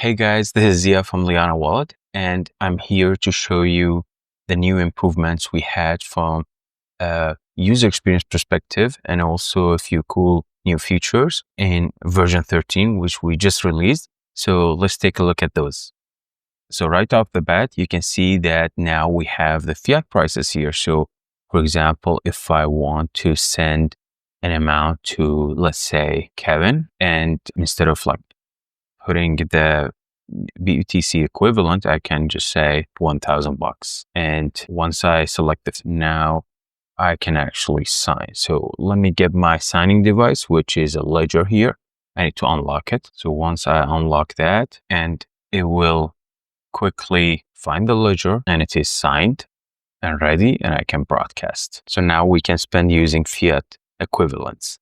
Hey guys, this is Zia from Liana Wallet, and I'm here to show you the new improvements we had from a user experience perspective and also a few cool new features in version 13, which we just released. So let's take a look at those. So right off the bat, you can see that now we have the fiat prices here. So for example, if I want to send an amount to, let's say, Kevin, and instead of like putting the BUTC equivalent, I can just say $1,000. And once I select it, now I can actually sign. So let me get my signing device, which is a ledger here. I need to unlock it. So once I unlock that, and it will quickly find the ledger and it is signed and ready, and I can broadcast. So now we can spend using fiat equivalents.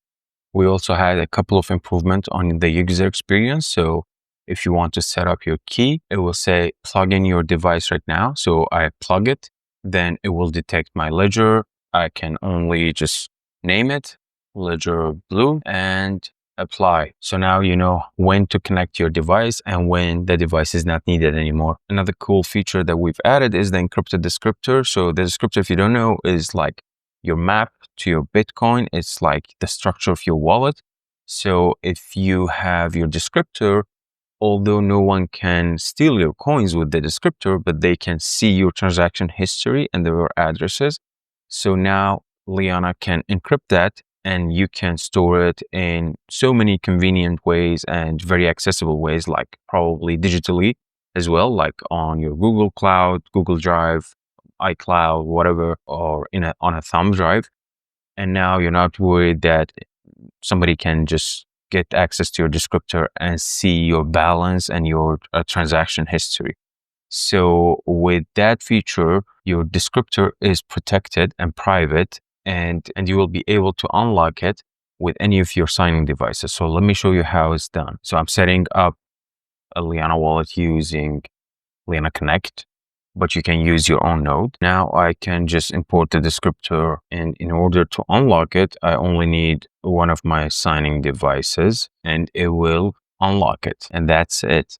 We also had a couple of improvements on the user experience. So if you want to set up your key, it will say plug in your device right now. So I plug it, then it will detect my ledger. I can only just name it ledger blue and apply. So now you know when to connect your device and when the device is not needed anymore. Another cool feature that we've added is the encrypted descriptor. So the descriptor, if you don't know, is like your map to your Bitcoin. It's like the structure of your wallet. So if you have your descriptor, although no one can steal your coins with the descriptor, but they can see your transaction history and their addresses. So now Liana can encrypt that, and you can store it in so many convenient ways and very accessible ways, like probably digitally as well, like on your Google Cloud, Google Drive, iCloud, whatever, or on a thumb drive. And now you're not worried that somebody can just get access to your descriptor and see your balance and your transaction history. So with that feature, your descriptor is protected and private, and you will be able to unlock it with any of your signing devices. So let me show you how it's done. So I'm setting up a Liana wallet using Liana Connect, but you can use your own node. Now I can just import the descriptor, and in order to unlock it, I only need one of my signing devices and it will unlock it, and that's it.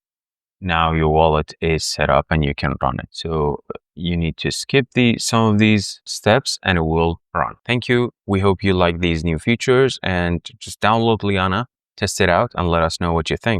Now your wallet is set up and you can run it. So you need to skip some of these steps and it will run. Thank you. We hope you like these new features, and just download Liana, test it out, and let us know what you think.